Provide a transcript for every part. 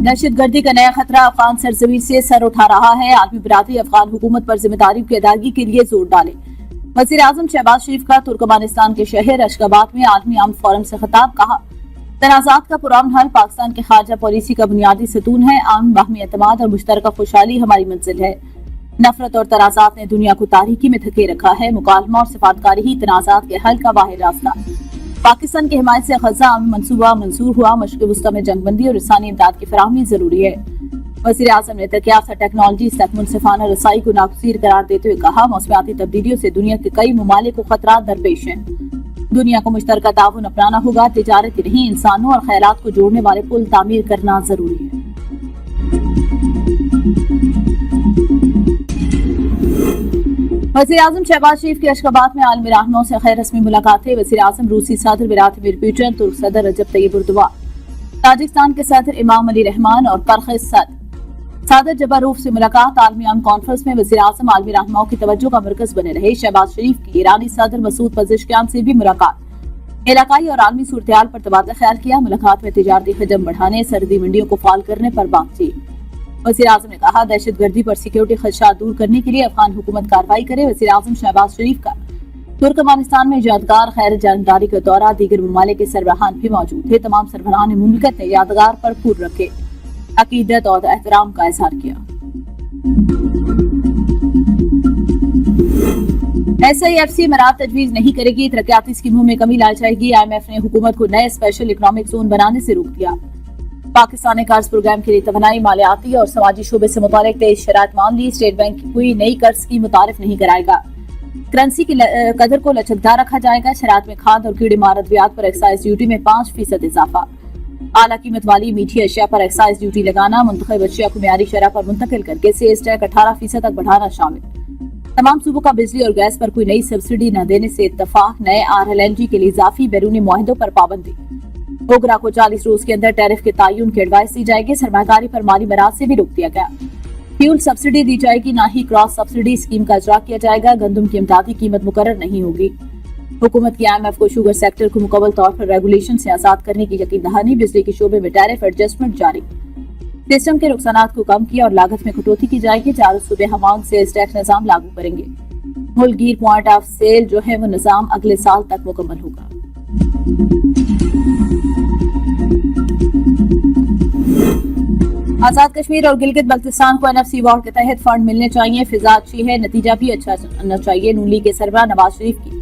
दहशत गर्दी का नया खतरा अफगान सरजमीन से सर उठा रहा है। आलमी बरादरी अफगान हुकूमत पर जिम्मेदारियों की अदायगी के लिए जोर डाले। वज़ीर आज़म शहबाज शरीफ का तुर्कमानिस्तान के शहर अशगाबाद में आलमी आम फोरम से खिताब। कहा, तनाज़ात का पुरअमन हल पाकिस्तान के खारजा पॉलिसी का बुनियादी सतून है। आम बाहमी एतमाद और मुश्तरका खुशहाली हमारी मंजिल है। नफरत और तनाज़ात ने दुनिया को तारीकी में धकेल रखा है। मुकालमा और सिफातकारी ही तनाज़ात के हल का वाहिद रास्ता। पाकिस्तान की हिमायत से गजा आमी मंसूबा मंजूर हुआ। मशक़ वस्ता में जंगबंदी और इंसानी इमदाद की फराहमी जरूरी है। वज़ीर आज़म ने तरक्याफ्ता टेक्नोलॉजी तक मुनसिफाना रसाई को नागज़ीर करार देते हुए कहा, मौसमियाती तब्दीलियों से दुनिया के कई ममालिक को खतरात दरपेश हैं। दुनिया को मुश्तरका ताउन अपनाना होगा। तिजारत नहीं, इंसानों और ख़ैरात को जोड़ने वाले पुल तामीर करना जरूरी है। वज़ीर आज़म शहबाज शरीफ की अशगाबाद में आलमी रहनुमाओं से गैर रस्मी मुलाकातें। वज़ीर आज़म रूसी सदर व्लादिमीर पुतिन, तुर्क सदर रजब तय्यिप एर्दोगान, ताजिकिस्तान के सदर इमाम अली रहमान और किर्गिज़ सदर जबारूफ से मुलाकात। आलमी आम कॉन्फ्रेंस में वज़ीर आज़म आलमी रहनुमाओं की तवज्जो का मरकज बने रहे। शहबाज शरीफ की ईरानी सदर मसूद पज़ेश्कियान से भी मुलाकात। इलाकाई और आलमी सूरत-ए-हाल पर तबादला ख्याल किया। मुलाकात में तिजारती हजम बढ़ाने, सरहदी मंडियों को फाल करने पर बातचीत। वज़ीर आज़म ने कहा, दहशत गर्दी पर सिक्योरिटी खदशात दूर करने के लिए अफगान हुकूमत कार्रवाई करे। वज़ीर आज़म शहबाज शरीफ का तुर्कमानिस्तान में यादगार खैर जानदारी का दौरा। दीगर ममालिक के सरबराहान भी मौजूद थे। तमाम सरबराहान मुमलिकत ने यादगार पर फूल रखे, अकीदत और एहतराम का इजहार किया। SIFC मराद तजवीज नहीं करेगी। तरक्याती स्कीमों में कमी लाई जाएगी। IMF ने हुकूमत को नए स्पेशल इकोनॉमिक जोन बनाने से रोक दिया। पाकिस्तान ने कर्ज प्रोग्राम के लिए तवानाई, मालियाती और समाजी शोबे से मुतालिक तेज शराइत मान ली। स्टेट बैंक कोई नई कर्ज स्कीम मुतारिफ नहीं कराएगा। करेंसी की कदर को लचकदार रखा जाएगा। शराइत में खाद और कीड़े मार अद्वियात पर एक्साइज ड्यूटी में 5% इजाफा। आला कीमत वाली मीठी अशिया पर एक्साइज ड्यूटी लगाना। मुंतखब अशिया को मियारी शरह पर मुंतकिल करके सेस टैक्स 18% तक बढ़ाना शामिल। तमाम सूबों का बिजली और गैस पर कोई नई सब्सिडी न देने से इत्तफाक। नए RLNG के लिए इजाफी बैरूनी मुआहदों पर पाबंदी। ओगरा को 40 रोज के अंदर टैरिफ के तायुन की एडवाइस दी जाएगी। सरमायाकारी पर माली मराज से भी रोक दिया गया। फ्यूल सब्सिडी दी जाएगी, ना ही क्रॉस सब्सिडी स्कीम का इजरा किया जाएगा। गंदम की इमदादी कीमत मुकर्रर नहीं होगी। हुकूमत की IMF को शुगर सेक्टर को मुकम्मल तौर पर रेगुलेशन से आजाद करने की यकीन दहानी। बिजली के शोबे में टैरिफ एडजस्टमेंट जारी। सिस्टम के नुकसानात को कम किया और लागत में कटौती की जाएगी। 4 सूबे हमांग सेल्स टैक्स निजाम लागू करेंगे। मुल्कगीर पॉइंट ऑफ सेल जो है वो निजाम अगले साल तक मुकम्मल होगा। आजाद कश्मीर और गिलगित बल्तिस्तान को NFC अवार्ड के तहत फंड मिलने चाहिए। फिजा अच्छी है, नतीजा भी अच्छा होना चाहिए। नून लीग के सरबराह नवाज शरीफ की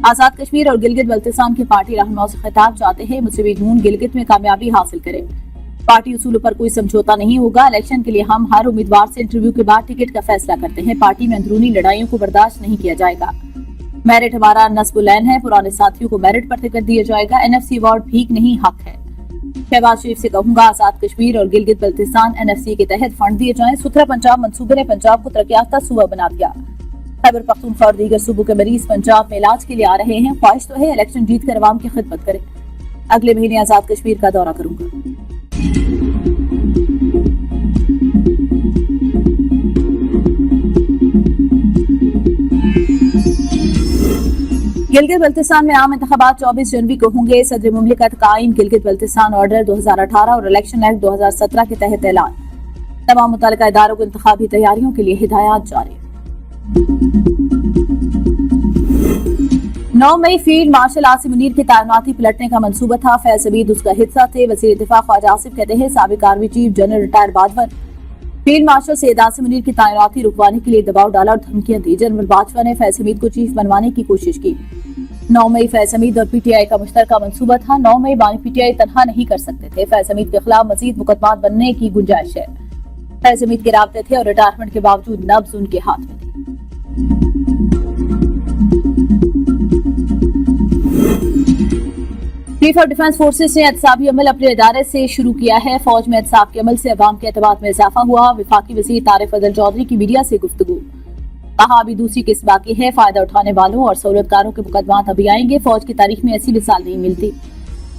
आजाद कश्मीर और गिलगित बल्तिस्तान के पार्टी रहनुमाओं से खिताब। चाहते हैं मुस्लिम नून गिलगित में कामयाबी हासिल करे। पार्टी उसूलों पर कोई समझौता नहीं होगा। इलेक्शन के लिए हम हर उम्मीदवार से इंटरव्यू के बाद टिकट का फैसला करते हैं। पार्टी में अंदरूनी लड़ाइयों को बर्दाश्त नहीं किया जाएगा। मेरिट हमारा नस्बुलैन है। पुराने साथियों को मेरिट पर टिकट दिया जाएगा। NFC अवार्ड भीख नहीं, हक है। शहबाज शरीफ से कहूंगा, आजाद कश्मीर और गिलगित बल्तिस्तान NFC के तहत फंड दिए जाएं। सुथरा पंजाब मंसूबे ने पंजाब को तरक्याफ्ता सूबा बना दिया। खैबर पख्तूनख्वा और दीगर सूबों के मरीज पंजाब में इलाज के लिए आ रहे हैं। ख्वाहिश तो है इलेक्शन जीत कर अवाम की खिदमत करें। अगले महीने आजाद कश्मीर का दौरा करूंगा। गिलगित बल्तिस्तान में आम इंतखाबात 24 जनवरी को होंगे। सदर मुमलिकत का आईन, गिलगित बल्तिस्तान ऑर्डर 2018 और इलेक्शन एक्ट 2017 के तहत ऐलान। तमाम मुतल्लिका इदारों को इंतखाबी तैयारियों के लिए हिदायत जारी। 9 मई फील्ड मार्शल आसिम मुनीर की तैनाती पलटने का मंसूबा था। फैज हमीद उसका हिस्सा थे। वज़ीर दिफा ख्वाजा आसिफ कहते हैं, साबिक army chief general retire Bajwa field marshal Syed Asim Munir की तैनाती रुकवाने के लिए दबाव डाला और धमकियां दी। जनरल बाजवा ने फैज हमीद को चीफ बनवाने की कोशिश की। 9 मई फैज हमीद और PTI का मुश्तरका मंसूबा था। 9 मई बानी PTI तनहा नहीं कर सकते थे। फैज हमीद के खिलाफ मजीद मुकदमात बनने की गुंजाइश है। फैज हमीद के राब्ते थे और रिटायरमेंट के बावजूद नब्ज उनके हाथ में थी। चीफ ऑफ डिफेंस फोर्सेस ने एहतसाबी अमल अपने इदारे से शुरू किया है। फौज में एहतसाब के अमल से अवाम के एतमाद में इजाफा हुआ। वफाकी वज़ीर तारिक फजल चौधरी की मीडिया से गुफ्तगू। कहा, अभी दूसरी किस्त बाकी है। फायदा उठाने वालों और सहूलतकारों के मुकदमात अभी आएंगे। फौज की तारीख में ऐसी मिसाल नहीं मिलती।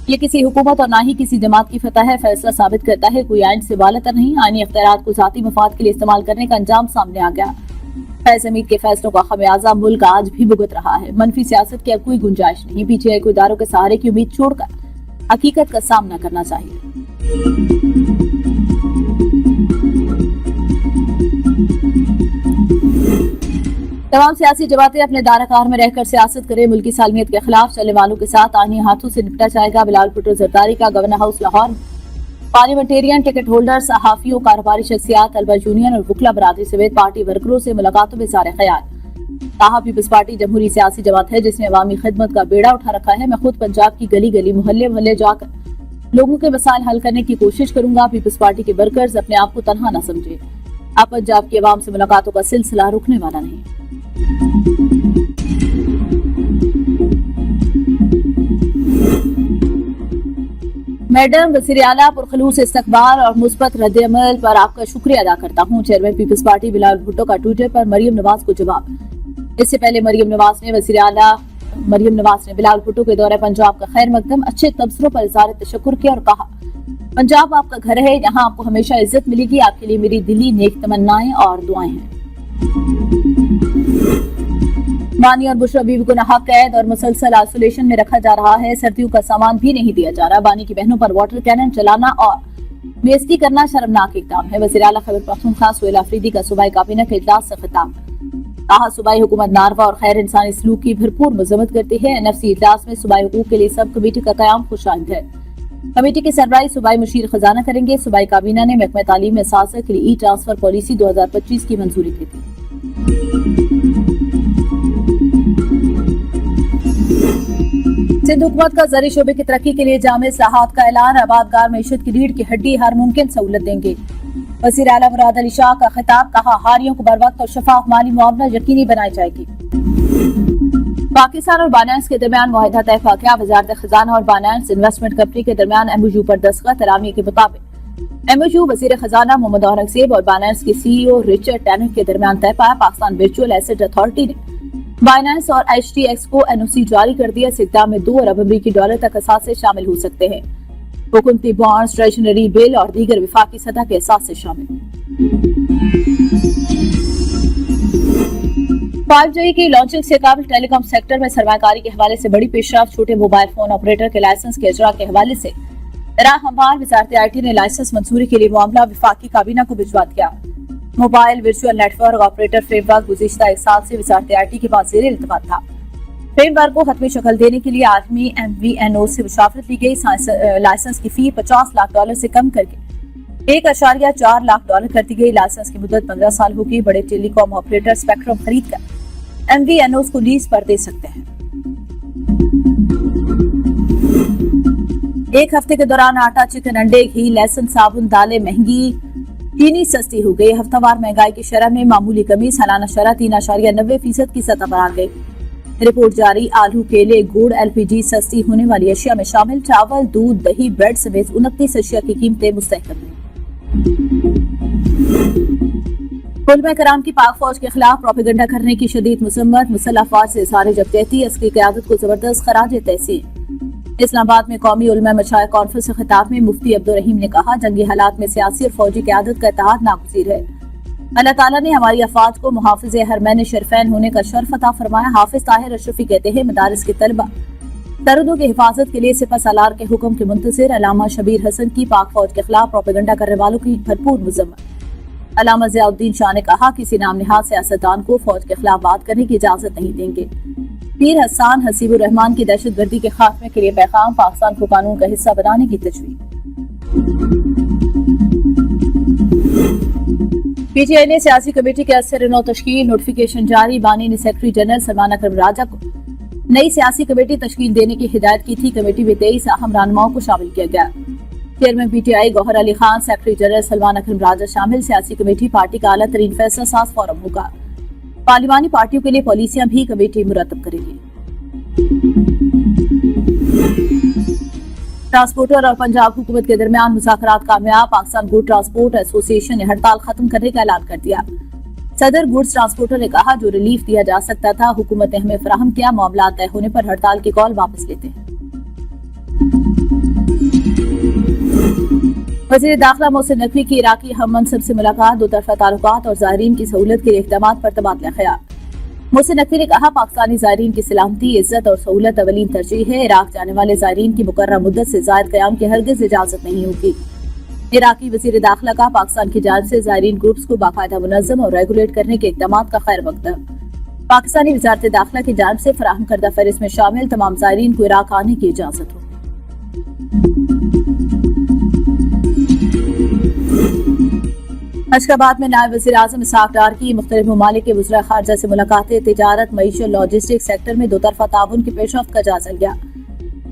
ये किसी हुकूमत और ना ही किसी जमात की फतह है। फैसला साबित करता है कोई आइन से वालतर नहीं। आइनी इख्तियारात को ज़ाती मफाद के लिए इस्तेमाल करने का अंजाम सामने आ गया। फैज हमीद के फैसलों का खमियाजा मुल्क आज भी भुगत रहा है। मनफी सियासत की अब कोई गुंजाइश नहीं। PTI को इदारों के सहारे की उम्मीद छोड़कर हकीकत का सामना करना चाहिए। तमाम सियासी जमातें अपने दायरा-कार में रहकर सियासत करें, मुल्की सालमियत के खिलाफ चलने वालों के साथ आईनी हाथों से निपटा जाएगा। बिलावल भुट्टो जरदारी का governor house Lahore, parliamentarian, ticket holder, सहाफियों, कारोबारी शख्सियात, तलबा यूनियन और वकला बरादरी समेत पार्टी वर्करों से मुलाकातों में इज़हार ख्याल। कहा, पीपल्स पार्टी जमहूरी सियासी जमात है जिसने अवामी खिदमत का बेड़ा उठा रखा है। मैं खुद पंजाब की गली गली मोहल्ले मोहल्ले जाकर लोगों के मसाइल हल करने की कोशिश करूंगा। पीपल्स पार्टी के वर्कर्स अपने आप को तनहा न समझे। अब पंजाब की आवाम से मुलाकातों का सिलसिला रुकने वाला नहीं। मैडम वज़ीर आला, पुरखलूस इस्तकबाल और मुस्बत रद्द-ए-अमल पर आपका शुक्रिया अदा करता हूँ। चेयरमैन पीपल्स पार्टी बिलावल भुट्टो का ट्विटर पर मरियम नवाज को जवाब। इससे पहले मरियम नवाज ने बिलावल भुट्टो के दौरे पंजाब का खैर मकदम, अच्छे तबसरों पर इज़हार तशक्कुर किया और कहा, पंजाब आपका घर है, यहाँ आपको हमेशा इज्जत मिलेगी। आपके लिए मेरी दिली नेक तमन्नाएं और दुआएं हैं। बानी और बुशरा बीवी को नाहक कैद और मुसलसल आइसोलेशन में रखा जा रहा है। सर्दियों का सामान भी नहीं दिया जा रहा। बानी की बहनों पर वाटर कैनन चलाना और बेइज्जती करना शर्मनाक इक़दाम है। वज़ीर आला खैबर पख्तूनख्वा सुहेल आफरीदी का सूबाई काबीना के इजलास से खिताब। कहा, सूबाई हुकूमत नारवा और खैर इंसानी सलूक की भरपूर मजम्मत करती है। एनएफसी इजलास में सूबाई हुकूक के लिए सब कमेटी का क़याम खुशाइंद है। कमेटी की सरबराही सूबाई मुशीर खजाना करेंगे। सूबाई काबीना ने महकमा तालीम में सासक के लिए ई ट्रांसफर पॉलिसी 2025 की मंजूरी दी थी। सिंध हुकूमत का ज़री शोबे की तरक्की के लिए जामे इस्लाहात का ऐलान। आबादगार मईशत की रीढ़ की हड्डी हर मुमकिन सहूलत देंगे। वज़ीर आला मुराद अली शाह का खिताब। कहा, हारियों को बर वक्त और शफाफ माली मुआवजा यकीनी बनाई जाएगी। पाकिस्तान और बायनेंस के दरमियान मुआहिदा तय किया। वजारत खजाना और बायनेंस इन्वेस्टमेंट कंपनी के दरमियान MOU पर दस्तखत। तरामी के मुताबिक MOU वज़ीर खजाना मोहम्मद औरंगजेब और बायनेंस के CEO रिचर्ड टैनर के दरमियान तय पाया। पाकिस्तान वर्चुअल एसेट अथॉरिटी ने बायनेंस और HTX को NOC जारी कर दिया। इस इक़दाम में $2 अरब अमरीकी तक असासे शामिल हो सकते हैं। हुकूमती बॉन्ड्स, ट्रेजरी बिल और दीगर विफाकी सतह के असासे शामिल। 5G की लॉन्चिंग से काबिल टेलीकॉम सेक्टर में सरमायाकारी के हवाले से बड़ी पेशरफ्त। छोटे मोबाइल फोन ऑपरेटर के लाइसेंस के इजरा के हवाले से राहमाल वजारत IT ने लाइसेंस मंजूरी के लिए मामला विफाकी काबीना को भिजवा दिया। Mobile virtual network operator framework गुज़िश्ता 1 साल से वजारत IT के पास ज़ेर इल्तफ़ात था। फ्रेमवर्क को हतमी शक्ल देने के लिए आलमी MVNO से मुशावरत ली गई। लाइसेंस की फी $50 लाख से कम करके $1.4 लाख कर दी गई। लाइसेंस की मुद्दत 15 साल होगी। बड़े टेलीकॉम ऑपरेटर स्पेक्ट्रम खरीद कर MVNOs को लीज पर दे सकते हैं। एक हफ्ते के दौरान आटा, चिकन, अंडे, घी, लहसुन, साबुन, दालें महंगी, चीनी सस्ती हो गई। हफ्तावार महंगाई की शरह में मामूली कमी। सालाना शरह 3.90% की सतह पर आ गई। रिपोर्ट जारी। आलू, केले, गुड़, LPG सस्ती होने वाली अशिया में शामिल। चावल, दूध, दही, ब्रेड समेत 29 अशिया की कीमतें मुस्तहकम हैं। कुलमा कराम की पाक फौज के खिलाफ प्रोपेगेंडा करने की शदीद मुसम्मत। मुसल्लह अफवाज से इज़हार यकजहती। अस्करी क़यादत को जबरदस्त खराज तहसीन। इस्लामाबाद में कौमी उलमा मशाइख कॉन्फ्रेंस से खिताब में मुफ्ती अब्दुल रहीम ने कहा, जंगी हालात में सियासी और फौजी क़यादत का इत्तेहाद नागुज़ीर है। अल्लाह ताला ने हमारी अफवाज को मुहाफ़िज़े हरमैन शरीफ़ैन होने का शर्फ अता फरमाया। हाफिज ताहिर अशरफी कहते हैं, मदारिस के तलबा सरहदों की हिफाजत के लिए सिपह सालार के हुक्म के मुंतज़िर। अल्लामा शबीर हसन की पाक फौज के खिलाफ प्रोपेगेंडा करने वालों की भरपूर मज़म्मत। अल्लामा ज़ियाउद्दीन शाह ने कहा, किसी नाम निहाद सियासतदान को फौज के खिलाफ बात करने की इजाजत नहीं देंगे। पीर हसान हसीबुर रहमान की दहशतगर्दी के खात्मे के लिए पैगाम। पाकिस्तान को कानून का हिस्सा बनाने की तजवीज़। PTI ने सियासी कमेटी के असर नौ तश्कील। नोटिफिकेशन जारी। बानी ने सेक्रेटरी जनरल सलमान अकरम राजा को नई सियासी कमेटी तश्कील देने की हिदायत की थी। कमेटी में 23 अहम रहनुमाओं को शामिल किया गया। Chairman PTI Gohar Ali Khan, secretary general Salman Akram Raja शामिल। सियासी कमेटी पार्टी का आला तरीन फैसला साज फोरम होगा। पार्लिमानी पार्टियों के लिए पॉलिसियां भी कमेटी मुरतब करेगी। ट्रांसपोर्टर और पंजाब हुकूमत के दरमियान मुज़ाकरात कामयाब। पाकिस्तान गुड ट्रांसपोर्ट एसोसिएशन ने हड़ताल खत्म करने का ऐलान कर दिया। सदर गुड्स ट्रांसपोर्टर ने कहा, जो रिलीफ दिया जा सकता था हुकूमत ने हमें फराहम किया। मामला तय होने पर हड़ताल की कॉल वापस लेते हैं। वज़ीर दाखिला मोहसिन नकवी की इराकी हम मनसब से मुलाकात। दो तरफा ताल्लुकात और ज़ायरीन की सहूलत के लिए इक़दामात पर तबादला ख्याल। मोहसिन नकवी ने कहा, पाकिस्तानी ज़ायरीन की सलामती, इज्जत और सहूलत अवलीन तरजीह है। इराक जाने वाले ज़ायरीन की मुकर्रर मुद्दत से ज़ायद क़याम की हरगिज़ इजाज़त नहीं होगी। इराकी वज़ीर दाखिला का पाकिस्तान की जानिब से ज़ायरीन ग्रुप्स को बाकायदा मुनज़्ज़म और रेगुलेट करने के इक़दामात का खैर मकदम। पाकिस्तानी वजारत दाखिला की जानिब से फराहम करदा फहरिस्त में शामिल तमाम ज़ायरीन को इराक आने की इजाजत होगी। अशकाबाद में नायब वज़ीर आज़म इसहाक डार की मुख्तलिफ ममालिक के वज़ीर ख़ारजा से मुलाकातें तजारत, मईशत, लॉजिस्टिक सेक्टर में दो तरफ़ा ताउन की पेशरफ्त का जायजा लिया।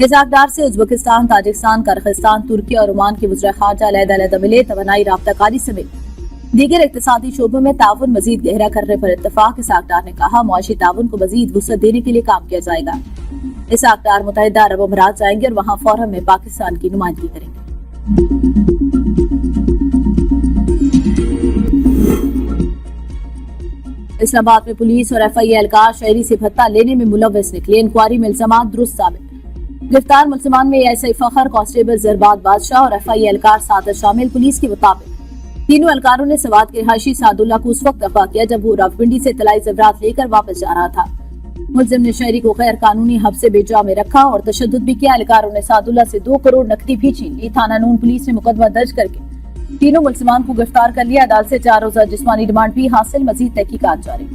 इसहाक डार से उज़्बेकिस्तान, ताजिकिस्तान, किर्गिस्तान, तुर्की और ओमान के वज़ीर ख़ारजा अलग-अलग मिले। तवानाई, राब्ताकारी समेत दीगर इक़्तिसादी शोबों में ताउन मज़ीद गहरा करने पर इत्तफ़ाक़। इसहाक डार ने कहा, मुआशी ताउन को मज़ीद वुसअत देने के लिए काम किया जाएगा। इसहाक डार मुत्तहिदा अरब अमीरात जाएंगे और वहाँ फोरम में पाकिस्तान की नुमाइंदगी करेंगे। इस्लामाबाद में पुलिस और FI एहलकार शहरी से भत्ता लेने में मुलव्वस निकले। इंक्वायरी में इल्जामात दुरुस्त साबित। गिरफ्तार मुलजमान में ASI फखर, कांस्टेबल ज़रबाद बादशाह और FI एहलकार सादत शामिल। पुलिस के मुताबिक तीनों एहलकारों ने सवात के रिहायशी सादुल्ला को उस वक्त अगवा किया जब वो रावलपिंडी से तलाई ज़ेवरात लेकर वापस जा रहा था। मुलजिम ने शहरी को गैर कानूनी हब्से बेजा में रखा और तशद्दुद भी किया। एहलकारों ने सादुल्ला से 2 करोड़ नकदी भी छीन ली। थाना नून पुलिस ने मुकदमा दर्ज करके तीनों मुलजिमान को गिरफ्तार कर लिया। अदालत से 4 रोज़ा जिस्मानी रिमांड भी हासिल। मजीद तहकीकात जारी।